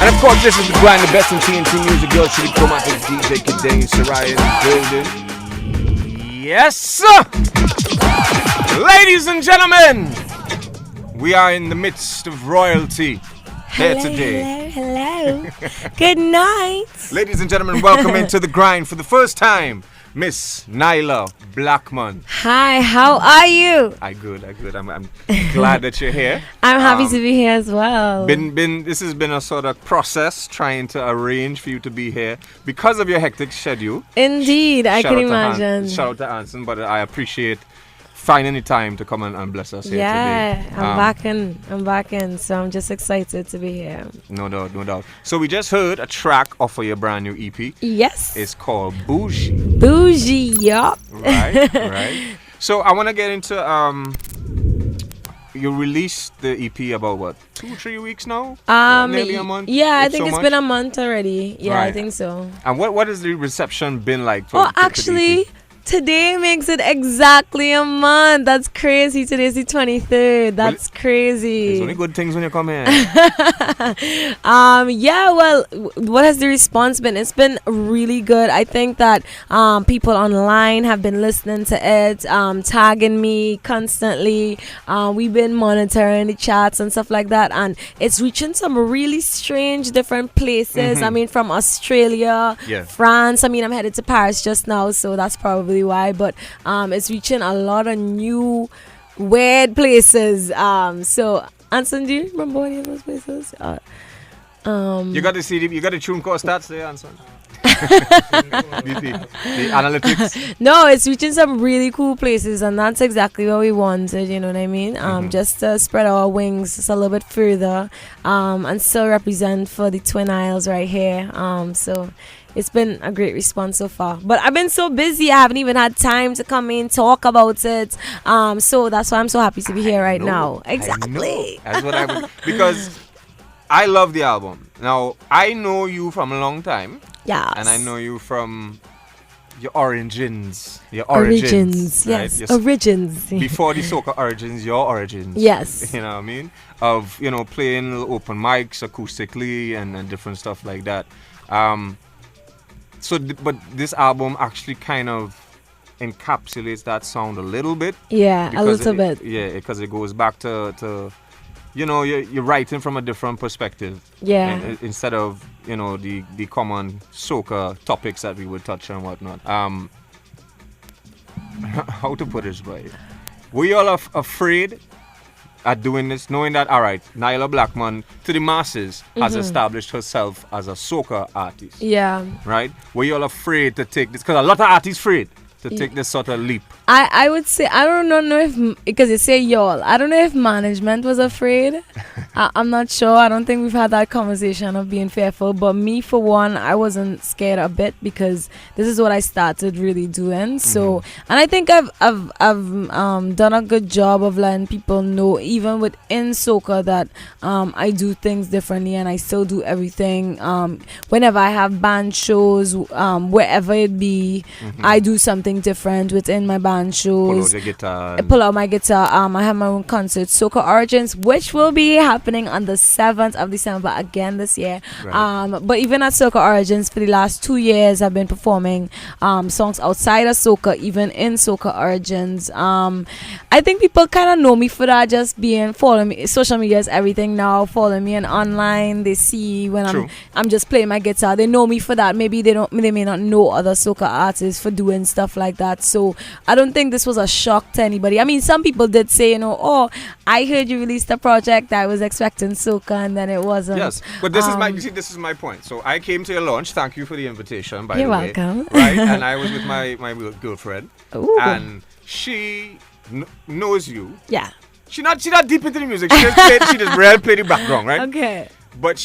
And of course, this is the grind, the best in TNT music. Yours truly, Chromatics, DJ Kidane, Sarai in the building. Yes, sir! Ladies and gentlemen, we are in the midst of royalty here today. Hello. Good night. Ladies and gentlemen, welcome into the grind for the first time, Miss Nailah Blackman. Hi, how are you? I'm good. I'm glad that you're here. I'm happy to be here as well. This has been a sort of process trying to arrange for you to be here because of your hectic schedule. Indeed, I can imagine. Shout out to Anson, but I appreciate finding the time to come and bless us here today. I'm back in, so I'm just excited to be here. No doubt. So we just heard a track off of your brand new EP. Yes. It's called Bougie. Yup. Right. So I want to get into, you released the EP about what, 2-3 weeks now? Nearly a month? Yeah, I think it's been a month already. Yeah, right. I think so. And what has the reception been like? Actually, today makes it exactly a month. That's crazy. Today's the 23rd. That's crazy. There's only good things when you come here. Yeah, well, what has the response been? It's been really good. I think that people online have been listening to it, tagging me constantly. We've been monitoring the chats and stuff like that, and it's reaching some really strange different places. I mean, from Australia, France. I mean, I'm headed to Paris just now, so that's probably why, but it's reaching a lot of new weird places. So Anson, do you remember any of those places? You got the CD, you got the tune called stats there, Anson. the analytics. No, it's reaching some really cool places, and that's exactly what we wanted, you know what I mean? Just to spread our wings just a little bit further, and still represent for the Twin Isles right here. So it's been a great response so far. But I've been so busy, I haven't even had time to come in, talk about it. So that's why I'm so happy to be here right now. Exactly. That's what I would, because I love the album. Now, I know you from a long time. Yes. And I know you from your origins. Origins, right? yes. Origins. Before the soca origins, your origins. Yes. You know what I mean? Of, playing open mics acoustically and different stuff like that. But this album actually kind of encapsulates that sound a little bit. Yeah, a little bit. Yeah, because it goes back to you're writing from a different perspective. Yeah. Instead of, the common soca topics that we would touch and whatnot. How to put this right? Were you all afraid at doing this, knowing that, all right, Nailah Blackman, to the masses, has established herself as a soca artist? Yeah. Right? Were you all afraid to take this? Because a lot of artists afraid to take this sort of leap. I would say, I don't know if, because you say y'all, I don't know if management was afraid. I'm not sure. I don't think we've had that conversation of being fearful. But me, for one, I wasn't scared a bit, because this is what I started really doing. So, and I think I've done a good job of letting people know, even within soca, that I do things differently, and I still do everything. Whenever I have band shows, wherever it be, I do something different within my band shows. Pull out my guitar. I have my own concert, Soca Origins, which will be happening on the 7th of December again this year. Right. But even at Soca Origins, for the last 2 years, I've been performing songs outside of soca, even in Soca Origins. I think people kind of know me for that, just following me. Social media is everything now. Following me and online, they see when I'm just playing my guitar. They know me for that. Maybe they may not know other soca artists for doing stuff like that. So I don't think this was a shock to anybody. I mean, some people did say, oh, I heard you released a project. I was expecting soca, and then it wasn't. Yes, but this is my point. So I came to your launch. Thank you for the invitation, by the way. You're welcome. Right, and I was with my girlfriend. Ooh. And she knows you. Yeah. She not deep into the music. She just rarely play the background, right? Okay. But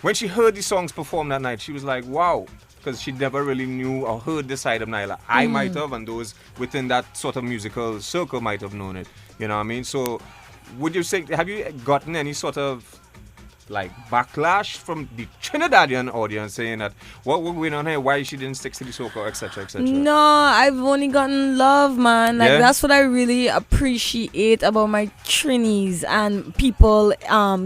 when she heard the songs performed that night, she was like, wow. Because she never really knew or heard the side of Nailah. I might have, and those within that sort of musical circle might have known it. You know what I mean? So, would you say, have you gotten any sort of like backlash from the Trinidadian audience saying that what we're going on here, why she didn't stick to the soca, etc., etc.? No, I've only gotten love, man. Like that's what I really appreciate about my Trinis and people,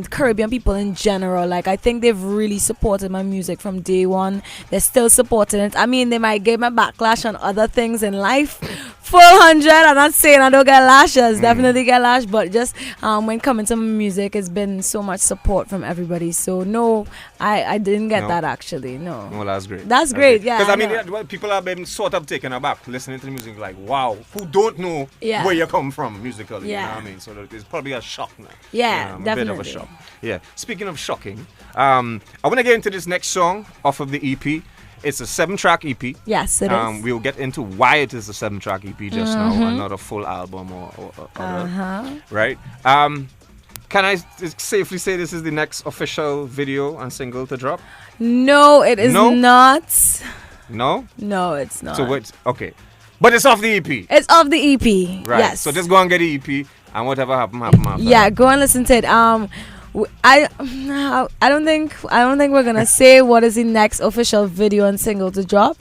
Caribbean people in general. Like I think they've really supported my music from day one. They're still supporting it. I mean, they might give me backlash on other things in life. 400. I'm not saying I don't get lashes. Definitely get lash, but just when coming to music, it's been so much support from everybody. So no, I didn't get that actually. No. Well, that's great. That's great. Yeah. Because I mean, people have been sort of taken aback listening to the music, like, wow, who don't know where you come from musically. You know what I mean? So it's probably a shock now. Yeah, definitely. A bit of a shock. Yeah. Speaking of shocking, I want to get into this next song off of the EP. It's a 7-track EP. Yes, it is. We'll get into why it is a 7-track EP just now, and not a full album or other. Right? Can I safely say this is the next official video and single to drop? No, it is not. No? No, it's not. So wait, okay. But it's off the EP. It's off the EP. Right. Yes. So just go and get the EP, and whatever happen after. Yeah, go and listen to it. I don't think we're gonna say what is the next official video and single to drop.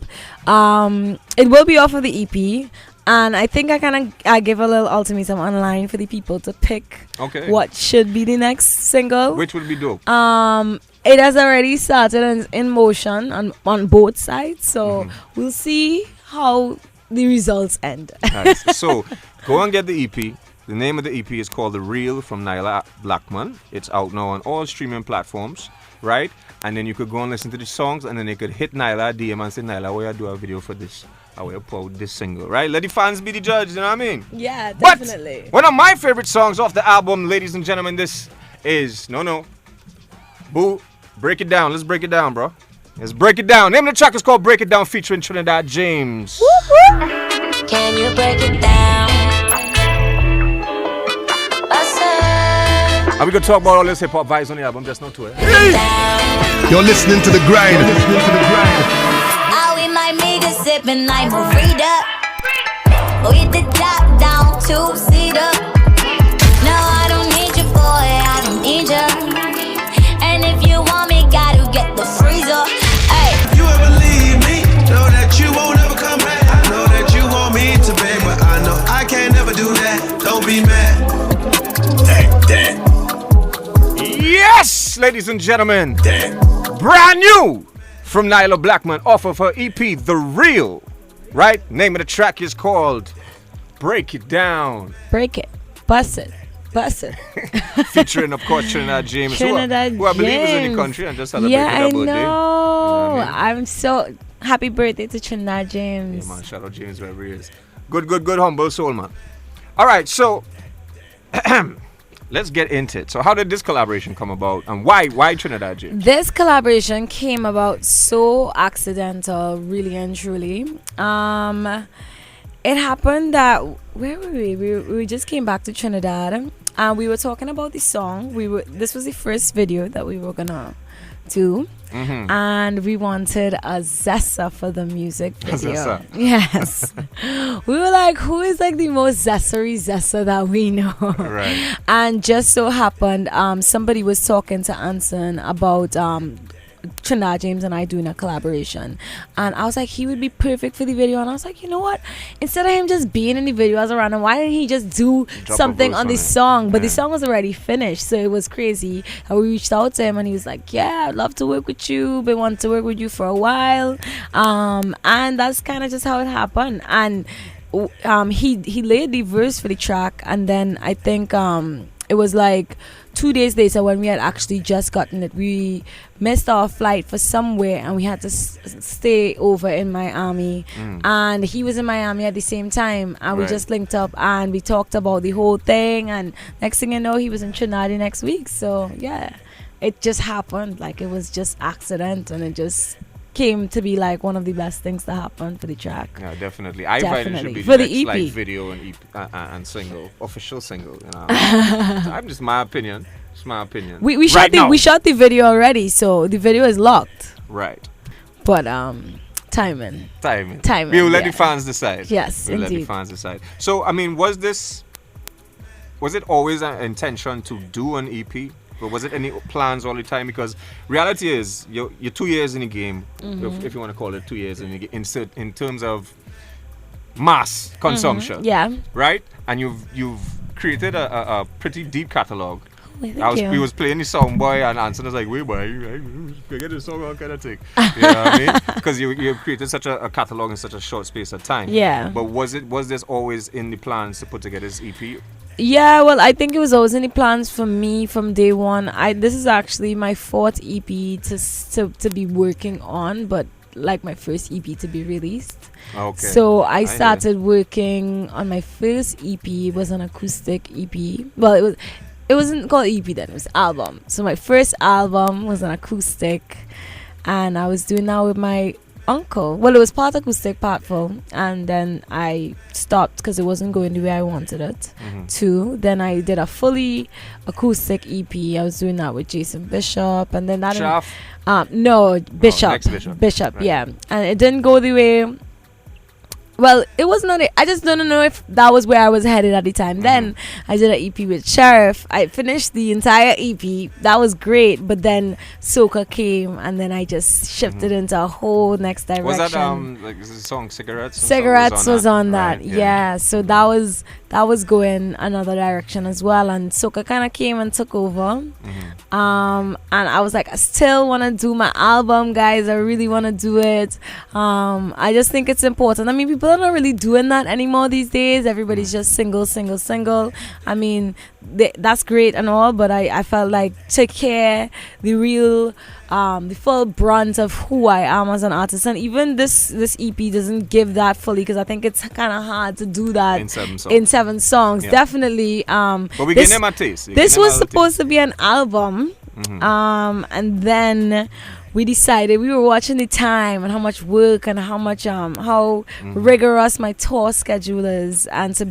It will be off of the EP, and I think I give a little ultimatum online for the people to pick what should be the next single. Which would be dope. It has already started in motion on both sides, so we'll see how the results end. Nice. So go and get the EP. The name of the EP is called The Real from Nailah Blackman. It's out now on all streaming platforms, right? And then you could go and listen to the songs, and then you could hit Nailah DM and say, Nailah, will you do a video for this? I will upload this single, right? Let the fans be the judge, you know what I mean? Yeah, definitely. But one of my favorite songs off the album, ladies and gentlemen, this is Boo, break it down. Let's break it down, bro. Let's break it down. Name of the track is called Break It Down, featuring Trinidad James. Can you break it down? And we gonna talk about all this hip-hop vibes on the album, just not to it. You're listening to The Grind. Are we my niggas sipping like Marita? With the top down, 2-seater. No, I don't need you, boy, I don't need you. And if you want me, gotta get the freezer. Hey. You ever leave me? Know that you won't ever come back. I know that you want me to beg, but I know I can't never do that. Don't be mad. That. Yes, ladies and gentlemen, brand new from Nailah Blackman off of her EP, The Real, right? Name of the track is called Break It Down. Break it, bust it. Featuring, of course, Trinidad James, who I believe is in the country and just celebrated her birthday. I know. You know what I mean? I'm so happy birthday to Trinidad James. Yeah, man, shout out James wherever he is. Good, humble soul, man. All right, so let's get into it. So how did this collaboration come about, and why Trinidad James? This collaboration came about so accidental, really and truly. It happened that, where were we? We just came back to Trinidad, and we were talking about the song. This was the first video that we were gonna do. And we wanted a zessa for the music video. Yes. We were like, who is like the most zessery zessa that we know? Right. And just so happened, somebody was talking to Anson about Trinidad James and I doing a collaboration, and I was like, he would be perfect for the video. And I was like, you know what, instead of him just being in the video as a random, why didn't he just do something on this song? But the song was already finished, so it was crazy. And we reached out to him, and he was like, yeah, I'd love to work with you, been wanting to work with you for a while. And that's kind of just how it happened. And he laid the verse for the track, and then I think it was like 2 days later when we had actually just gotten it. We missed our flight for somewhere, and we had to stay over in Miami. And he was in Miami at the same time, and we just linked up and we talked about the whole thing. And next thing you know, he was in Trinidad next week. So yeah, it just happened. Like, it was just accident, and it just came to be like one of the best things to happen for the track. Yeah, definitely. I find it should be for the the next, EP. like, video and and single, official single. You know, I'm just my opinion. It's my opinion. We shot the video already, so the video is locked. Right. But timing. We'll let the fans decide. Yes, we'll let the fans decide. So I mean, was it always an intention to do an EP? But was it any plans all the time? Because reality is, you're 2 years in the game, if you want to call it 2 years in the in terms of mass consumption. Yeah. Right? And you've created a pretty deep catalog. Thank you. We was playing the song boy, and Anson was like, "Wait, boy, get the song on," kind of thing. You know what I mean? Because you created such a catalog in such a short space of time. Yeah. But was this always in the plans to put together this EP? Yeah, well, I think it was always in the plans for me from day one. This is actually my 4th EP to be working on, but like my first EP to be released. Okay. So I started working on my first EP. It was an acoustic EP. Well, it wasn't called EP then, it was album. So my first album was an acoustic, and I was doing that with my uncle. Well, it was part acoustic, part full, and then I stopped because it wasn't going the way I wanted it to. Then I did a fully acoustic EP. I was doing that with Jason Bishop, and then that no, Bishop. Ex-Bishop. Bishop, Right. yeah. And it didn't go the way. Well, it was not. I just don't know if that was where I was headed at the time. Then I did an EP with Sheriff. I finished the entire EP. That was great. But then Soca came, and then I just shifted into a whole next direction. Was that like the song Cigarettes? Cigarettes was on that. Right, Yeah. So that was going another direction as well, and Soca kind of came and took over. And I was like, I still want to do my album, guys. I really want to do it. I just think it's important. I mean, people are not really doing that anymore these days. Everybody's just single. I mean, that's great and all, but I felt like to care the real the full brunt of who I am as an artist, and even this EP doesn't give that fully, because I think it's kind of hard to do that in 7 songs. Yeah. Definitely. But we give them a taste. This was supposed to be an album, and then we decided, we were watching the time and how much work and how much how rigorous my tour schedule is, and to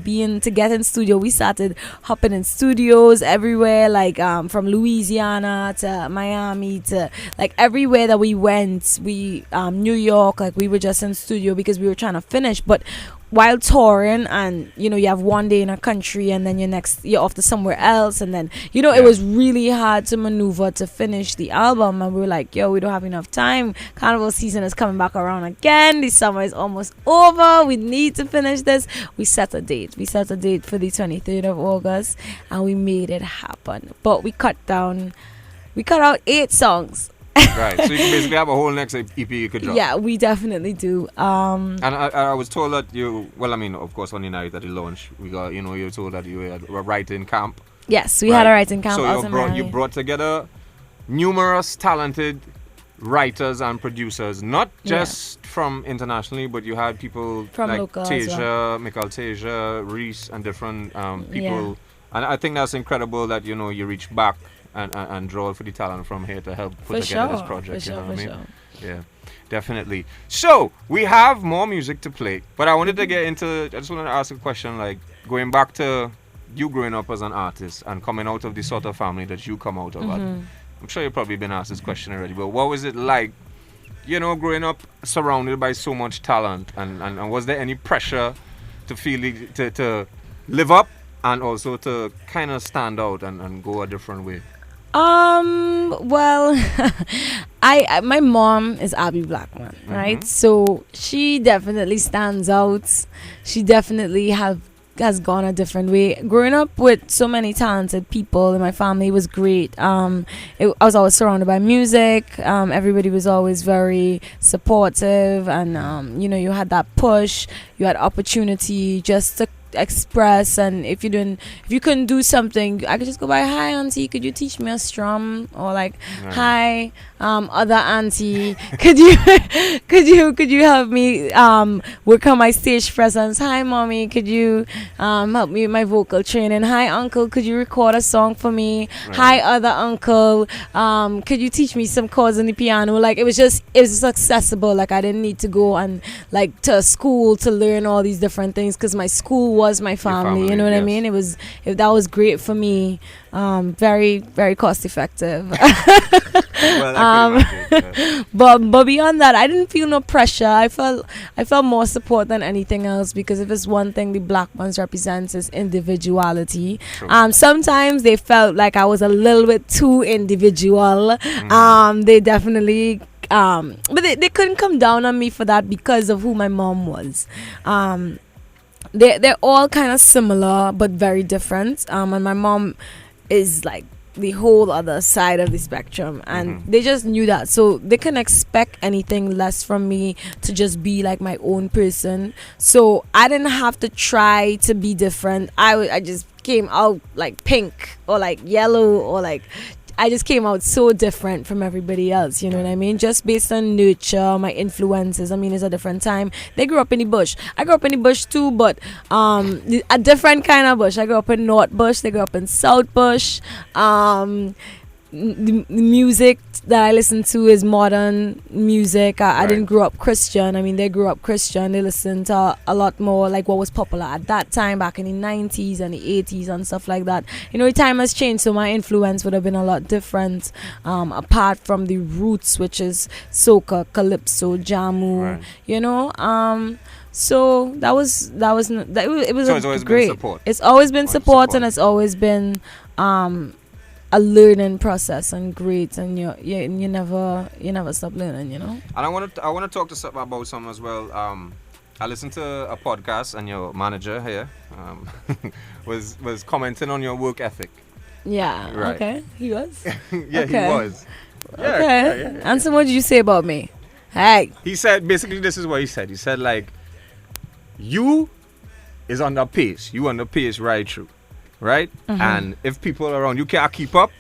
get in studio, we started hopping in studios everywhere, like from Louisiana to Miami to like everywhere that we went, New York, like we were just in studio because we were trying to finish. But while touring, and you have one day in a country and then you're off to somewhere else, and then it was really hard to maneuver to finish the album, and we were like, yo, we don't have enough time. Carnival season is coming back around again. The summer is almost over. We need to finish this. We set a date for the 23rd of August, and we made it happen. But we cut out 8 songs. Right, so you can basically have a whole next EP you could drop. Yeah, we definitely do. And I was told that of course, on the night at the launch, we got, you were told that you had a writing camp. Yes, we had a writing camp. So you brought together numerous talented writers and producers, not just from internationally, but you had people from like local Tasia, Michael Tasia, Reese, and different people. Yeah. And I think that's incredible that you reach back and draw for the talent from here to help put together this project. For sure. Yeah, definitely. So we have more music to play, but I just wanted to ask a question, like going back to you growing up as an artist and coming out of the sort of family that you come out of. I'm sure you've probably been asked this question already, but what was it like, growing up surrounded by so much talent, and was there any pressure to to live up and also to kind of stand out and go a different way? Well, my mom is Abby Blackman, right? So she definitely stands out. She definitely has gone a different way. Growing up with so many talented people in my family was great. I was always surrounded by music. Everybody was always very supportive, and you had that push. You had opportunity just to express, and if you couldn't do something, I could just go by, hi auntie, could you teach me a strum, or like, hi other auntie, could you help me work on my stage presence, hi mommy, could you help me with my vocal training, hi uncle, could you record a song for me, hi other uncle, could you teach me some chords on the piano. Like it was just accessible. Like I didn't need to go and like to a school to learn all these different things, because my school was my family, you know what I mean? That was great for me. Very, very cost effective. Well, I can imagine. Yeah. But beyond that, I didn't feel no pressure. I felt more support than anything else, because if it's one thing the Black ones represents is individuality. True. Sometimes they felt like I was a little bit too individual. They definitely but they couldn't come down on me for that because of who my mom was. They're all kind of similar but very different. And my mom is like the whole other side of the spectrum, and they just knew that, so they couldn't expect anything less from me to just be like my own person. So I didn't have to try to be different. I just came out like pink or like yellow, or like I just came out so different from everybody else, you know what I mean? Just based on nurture, my influences. I mean, it's a different time. They grew up in the bush. I grew up in the bush too, but a different kind of bush. I grew up in North Bush. They grew up in South Bush. The music that I listen to is modern music. I didn't grow up Christian. I mean, they grew up Christian. They listened to a lot more like what was popular at that time, back in the 90s and the 80s and stuff like that. You know, the time has changed, so my influence would have been a lot different, apart from the roots, which is soca, calypso, jamu, you know. So it was So it's always great. been support. It's always been support, and it's always been a learning process, and great, and you never stop learning, you know. And I want to talk to about something as well. I listened to a podcast, and your manager here was commenting on your work ethic. Yeah. Right. Okay. He was. Yeah, Okay. he was. Yeah, Okay. yeah. And so, what did you say about me? Hey. He said basically this is what he said. He said like, you is on the pace. You on the pace right through. Right? And if people around you can't keep up,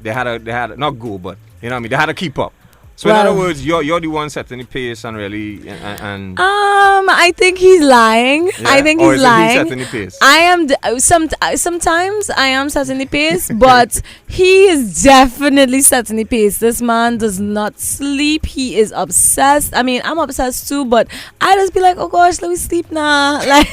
they had to not go, but you know what I mean, they had to keep up. So in other words, you're the one setting the pace, and really and I think he's lying. yeah? I think Or he's is it he lying. setting the pace? I am sometimes I am setting the pace, but he is definitely setting the pace. This man does not sleep. He is obsessed. I mean, I'm obsessed too, but I just be like, oh gosh, let me sleep now. Like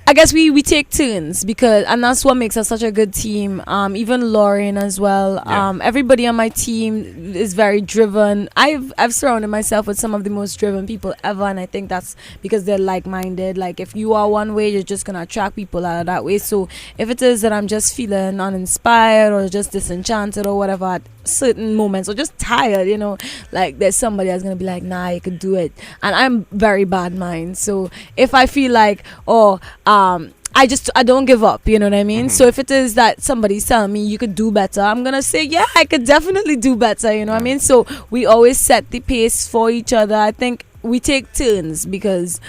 I guess we take turns, and that's what makes us such a good team. Even Lauren as well. Yeah. Everybody on my team is very driven. I've surrounded myself with some of the most driven people ever, and I think that's because they're like-minded. Like if you are one way, you're just gonna attract people out of that way. So if it is that I'm just feeling uninspired or just disenchanted or whatever at certain moments, or just tired, you know, like there's somebody that's gonna be like, nah, you could do it. And I'm very bad mind, so if I feel like I don't give up, you know what I mean? So if it is that somebody's telling me you could do better, I'm gonna say, yeah, I could definitely do better, you know what I mean? So we always set the pace for each other. I think we take turns, because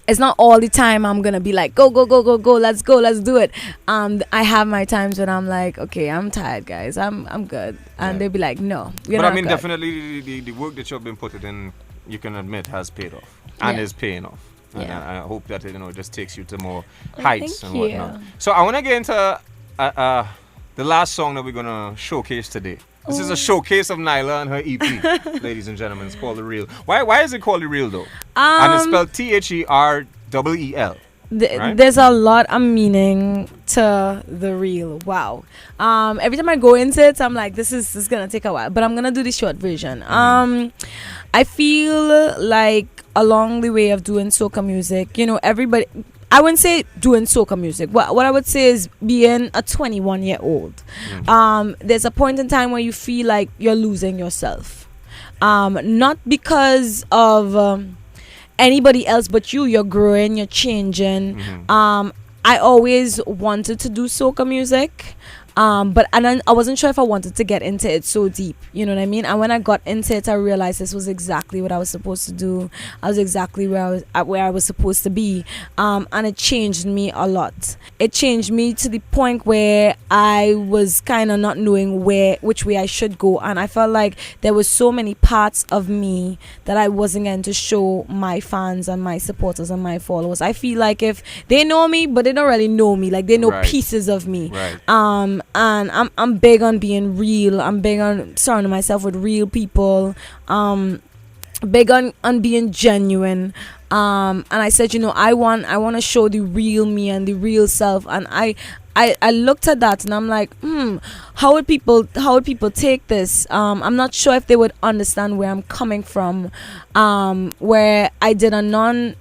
it's not all the time I'm gonna be like, go, let's do it. I have my times when I'm like, okay, I'm tired, guys, I'm good, and they'll be like, no, you're But not I mean, good. definitely the work that you've been putting in, you can admit, has paid off and is paying off. And I hope that it just takes you to more heights thank and you. whatnot. So I want to get into the last song that we're gonna showcase today. This is a showcase of Nailah and her EP, ladies and gentlemen. It's called The Real. Why is it called The Real though? And it's spelled THEREEL. Right? There's a lot of meaning to The Real. Wow. Every time I go into it, I'm like, this is gonna take a while, but I'm gonna do the short version. I feel like along the way of doing soca music, you know, everybody, I wouldn't say doing soca music. What I would say is being a 21-year-old. There's a point in time where you feel like you're losing yourself. Not because of anybody else but you. You're growing, you're changing. I always wanted to do soca music. But then I wasn't sure if I wanted to get into it so deep, you know what I mean? And when I got into it, I realized this was exactly what I was supposed to do. I was exactly where I was supposed to be, and it changed me a lot. It changed me to the point where I was kind of not knowing which way I should go, and I felt like there was so many parts of me that I wasn't going to show my fans and my supporters and my followers. I feel like if they know me, but they don't really know me, like they know pieces of me. And I'm big on being real. I'm big on surrounding myself with real people. Big on being genuine. And I said, you know, I want to show the real me and the real self. And I looked at that and I'm like, how would people take this? I'm not sure if they would understand where I'm coming from. Where I did a non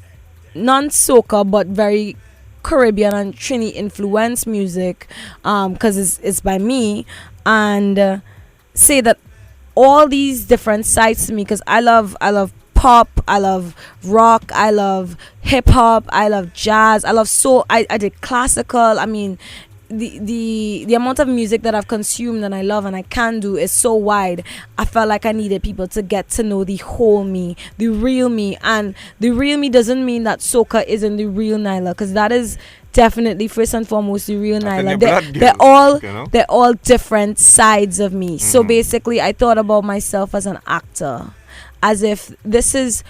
soca but very Caribbean and Trini influenced music, because it's by me, and say that all these different sides to me, because I love pop, I love rock, I love hip hop, I love jazz, I love soul. I did classical. I mean, the amount of music that I've consumed and I love and I can do is so wide. I felt like I needed people to get to know the whole me, the real me. And the real me doesn't mean that soca isn't the real Nailah, because that is definitely first and foremost the real Nailah. They're all different sides of me. So basically I thought about myself as an actor, as if this is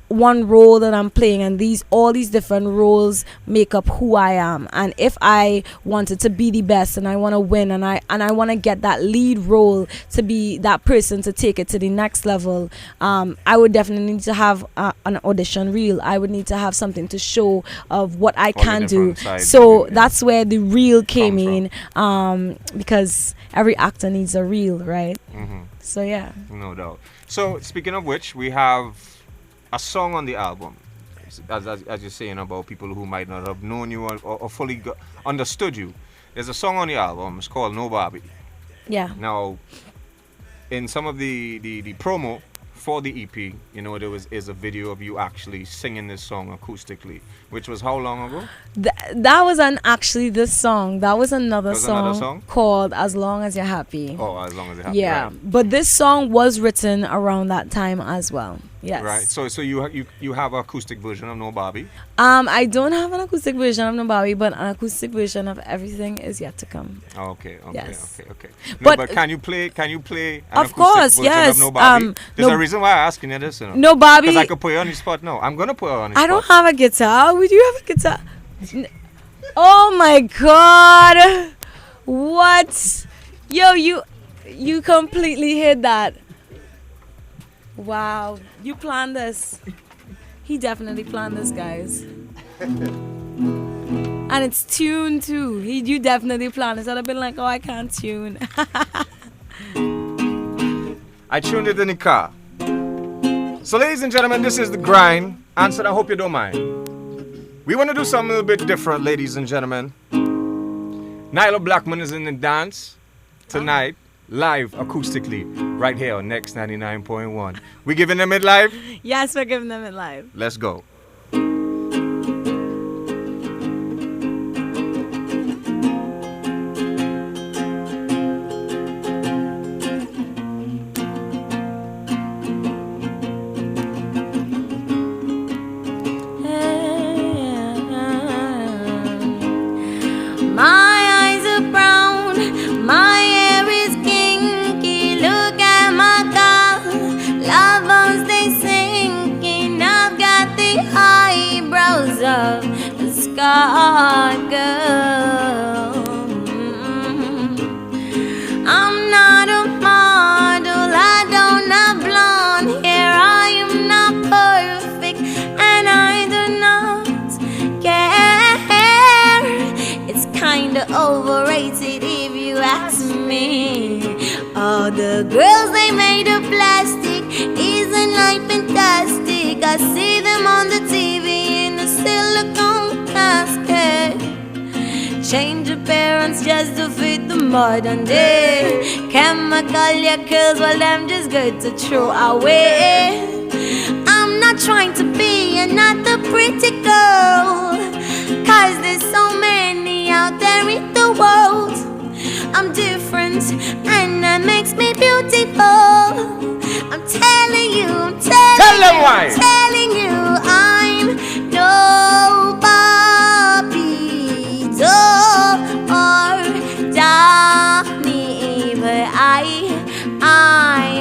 one role that I'm playing, and all these different roles make up who I am. And if I wanted to be the best and I want to win, and I want to get that lead role to be that person to take it to the next level, I would definitely need to have an audition reel. I would need to have something to show of what I can do. So that's where the reel came in, because every actor needs a reel, right? So yeah, no doubt. So speaking of which, we have a song on the album, as you're saying, about people who might not have known you or fully understood you. There's a song on the album. It's called No Barbie. Yeah. Now, in some of the promo for the EP, there is a video of you actually singing this song acoustically, which was how long ago? That wasn't actually this song. That was another song called As Long As You're Happy. Oh, As Long As You're Happy. Yeah, right. But this song was written around that time as well. Yes. Right. So you have an acoustic version of No Barbie? I don't have an acoustic version of No Barbie, but an acoustic version of Everything Is Yet to Come. Okay. Yes. Okay. No, but can you play an of acoustic course, version yes. of No Barbie? There's a reason why I'm asking you this. No Barbie. Because I could put you on the spot now. I'm gonna put you on the spot. I don't have a guitar. Would you have a guitar? Oh my God! What? Yo, you completely hit that. Wow, you planned this. He definitely planned this, guys. And it's tuned too. You definitely planned this. I'd have been like, oh, I can't tune. I tuned it in the car. So, ladies and gentlemen, this is The Grind. Anson, I hope you don't mind. We want to do something a little bit different, ladies and gentlemen. Nailah Blackman is in the dance tonight. Live acoustically right here on Next 99.1. We giving them it live? Yes, we're giving them it live. Let's go. God, girl. I'm not a model, I don't have blonde hair, I am not perfect, and I do not care. It's kinda overrated if you ask me. All the girls they made of plastic, isn't life fantastic? I see them on the TV in a silicone casket. Change your parents just to fit the modern day. Chemical your curls, well them just good to throw away. I'm not trying to be another pretty girl, 'cause there's so many out there in the world. I'm different and that makes me beautiful. I'm telling you, Tell them why. I'm telling you, I'm nobody, or Danny, but I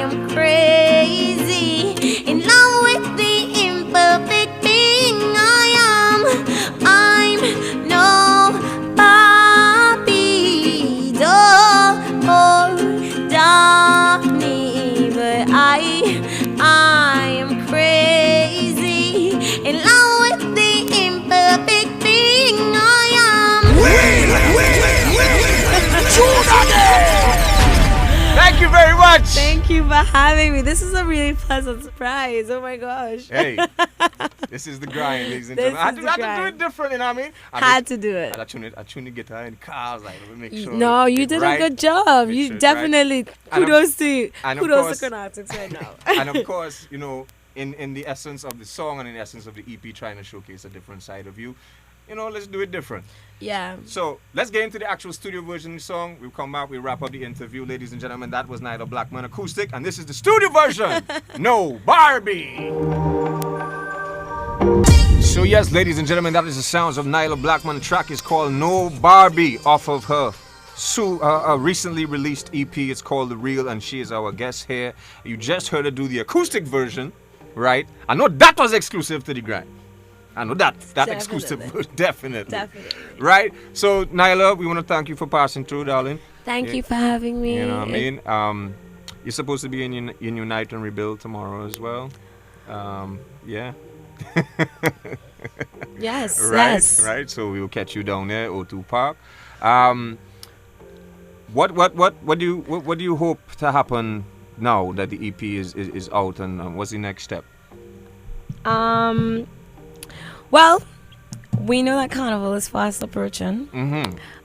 am crazy, in love with the imperfect being I am. I'm nobody, or Danny, but I am crazy. much. Thank you for having me. This is a really pleasant surprise. Oh my gosh. Hey, this is the grind, ladies and This gentlemen. I had is to the do grind. it different, you know what I mean? Had to do it. I tuned the guitar in cars, like, to make sure. No, you it did right. a good job. Make You sure it's definitely right. And of- kudos to you. and of Kudos course- to Chromatics right now. And of course, you know, in the essence of the song and in the essence of the EP, trying to showcase a different side of you, you know, let's do it different. Yeah. So let's get into the actual studio version of the song. We'll come back, we'll wrap up the interview. Ladies and gentlemen, that was Nailah Blackman acoustic, and this is the studio version. No Barbie. So yes, ladies and gentlemen, that is the sounds of Nailah Blackman. The track is called No Barbie off of her recently released EP. It's called The Real, and she is our guest here. You just heard her do the acoustic version, right? I know that was exclusive to the grind. I know that exclusive, definitely. Right? So, Nailah, we want to thank you for passing through, darling. Thank you for having me. You know what I mean? You're supposed to be in Unite and Rebuild tomorrow as well. Yeah. Yes. Right, Yes. right. So we'll catch you down there, O2 Park. What do you hope to happen now that the EP is out, and what's the next step? Well, we know that Carnival is fast approaching.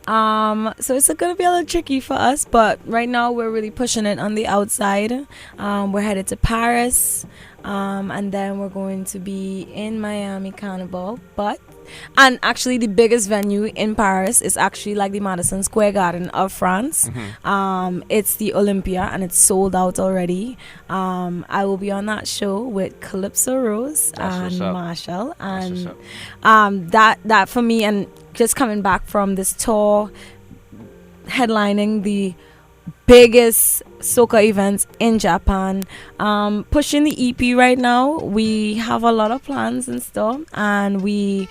So it's going to be a little tricky for us, but right now we're really pushing it on the outside. We're headed to Paris, and then we're going to be in Miami Carnival. And actually the biggest venue in Paris is actually like the Madison Square Garden of France. It's the Olympia, and it's sold out already. I will be on that show with Calypso Rose and Marshall, and that for me, and just coming back from this tour, headlining the biggest soca events in Japan, pushing the EP right now. We have a lot of plans in store, and we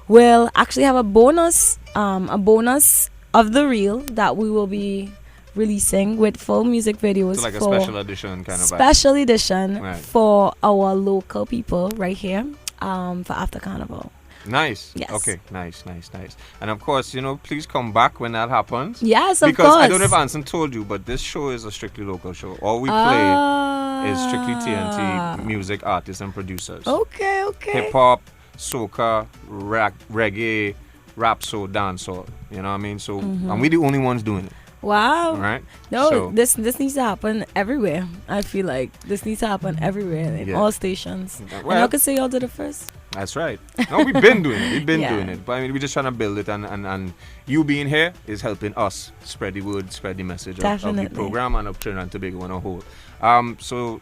will actually have a bonus of The Real that we will be releasing with full music videos. So like a for special edition kind of special edition Right. for our local people right here, for After Carnival. Nice. Yes. Okay. Nice. And of course, you know, please come back when that happens. Yes, of because course. I don't know if Anson told you, but this show is a strictly local show. All we play is strictly TNT music artists and producers. Okay. Hip hop, soca, reggae, rap, soul, dancehall. You know what I mean? So, and we're the only ones doing it. Wow. Right? No, So- this needs to happen everywhere. I feel like this needs to happen everywhere in Yeah. all stations. Well- and I could say y'all did it first. That's right. No, we've been doing it. We've been Yeah. doing it. But I mean, we're just trying to build it, and you being here is helping us spread the word, spread the message of the Definitely. program and of Trinidad and Tobago on a whole. So,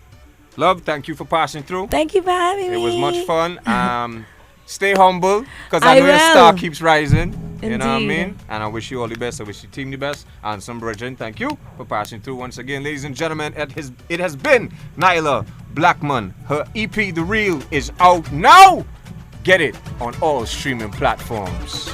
love, thank you for passing through. Thank you for having me. It was much fun. Stay humble, because I I know your star will. keeps rising. You know what I Indeed. mean? And I wish you all the best. I wish your team the best. And some brethren, thank you for passing through once again. Ladies and gentlemen, it has been Nailah Blackman. Her EP, The Real, is out now. Get it on all streaming platforms.